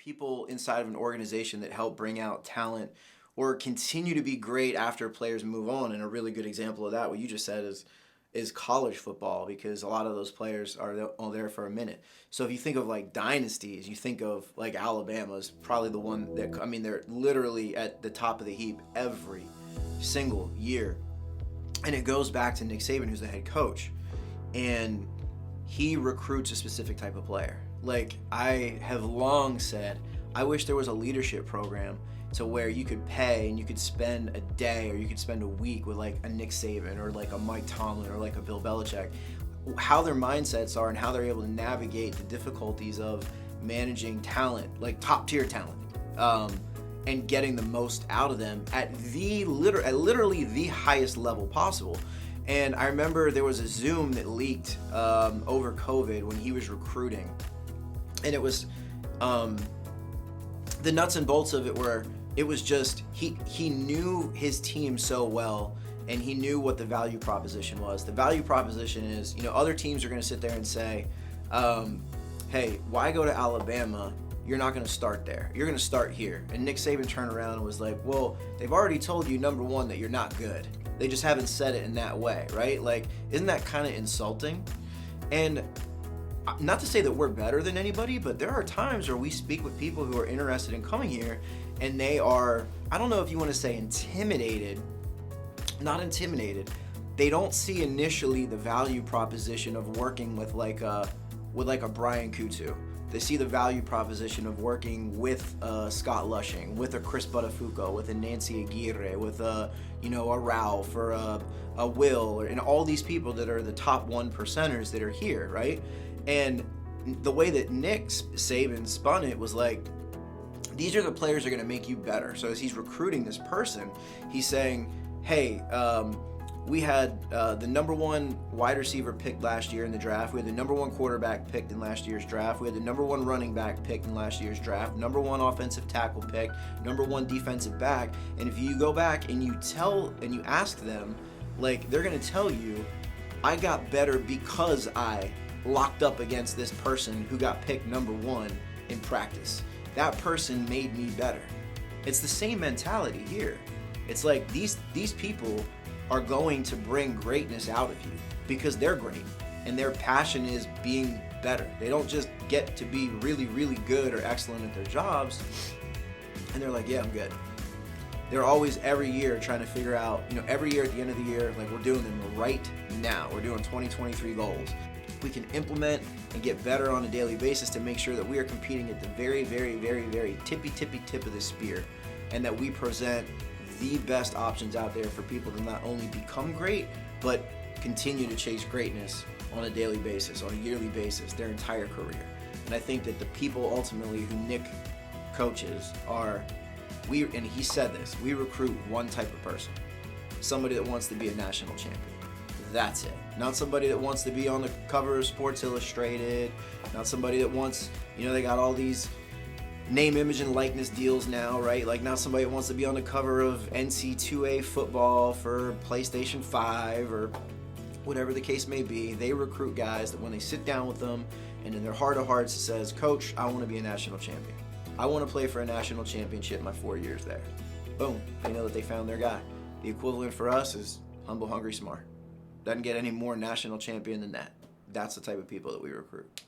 people inside of an organization that help bring out talent or continue to be great after players move on. And a really good example of that, what you just said, is college football, because a lot of those players are all there for a minute. So if you think of like dynasties, you think of like Alabama's probably the one that, I mean, they're literally at the top of the heap every single year. And it goes back to Nick Saban, who's the head coach. And he recruits a specific type of player. Like, I have long said, I wish there was a leadership program to where you could pay and you could spend a day or you could spend a week with like a Nick Saban or like a Mike Tomlin or like a Bill Belichick, how their mindsets are and how they're able to navigate the difficulties of managing talent, like top tier talent, and getting the most out of them at literally the highest level possible. And I remember there was a Zoom that leaked over COVID when he was recruiting, and it was the nuts and bolts of it were, it was just he knew his team so well, and he knew what the value proposition was. The value proposition is, other teams are going to sit there and say, hey, why go to Alabama? You're not going to start there. You're going to start here. And Nick Saban turned around and was like, well, they've already told you, number one, that you're not good. They just haven't said it in that way, right? Like, isn't that kind of insulting? And not to say that we're better than anybody, but there are times where we speak with people who are interested in coming here, and they are, I don't know if you want to say intimidated, not intimidated. They don't see initially the value proposition of working with like a Brian Kutu. They see the value proposition of working with Scott Lushing, with a Chris Buttafuoco, with a Nancy Aguirre, with a Ralph or a Will, and all these people that are the top 1%ers that are here, right? And the way that Nick Saban spun it was like, these are the players that are going to make you better. So as he's recruiting this person, he's saying, hey, we had the number one wide receiver picked last year in the draft. We had the number one quarterback picked in last year's draft. We had the number one running back picked in last year's draft. Number one offensive tackle picked. Number one defensive back. And if you go back and you ask them, like, they're going to tell you, I got better because I locked up against this person who got picked number one in practice. That person made me better. It's the same mentality here. It's like these people are going to bring greatness out of you because they're great and their passion is being better. They don't just get to be really, really good or excellent at their jobs and they're like, yeah, I'm good. They're always every year trying to figure out, every year at the end of the year, like, we're doing them right now. We're doing 2023 goals. We can implement and get better on a daily basis to make sure that we are competing at the very, very, very, very tippy tip of the spear, and that we present the best options out there for people to not only become great, but continue to chase greatness on a daily basis, on a yearly basis, their entire career. And I think that the people ultimately who Nick coaches are, and he said this, we recruit one type of person, somebody that wants to be a national champion. That's it. Not somebody that wants to be on the cover of Sports Illustrated, not somebody that wants, they got all these name, image, and likeness deals now, right? Like, not somebody that wants to be on the cover of NC2A football for PlayStation 5 or whatever the case may be. They recruit guys that when they sit down with them and in their heart of hearts it says, Coach, I want to be a national champion. I want to play for a national championship my 4 years there. Boom. They know that they found their guy. The equivalent for us is humble, hungry, smart. Doesn't get any more national champion than that. That's the type of people that we recruit.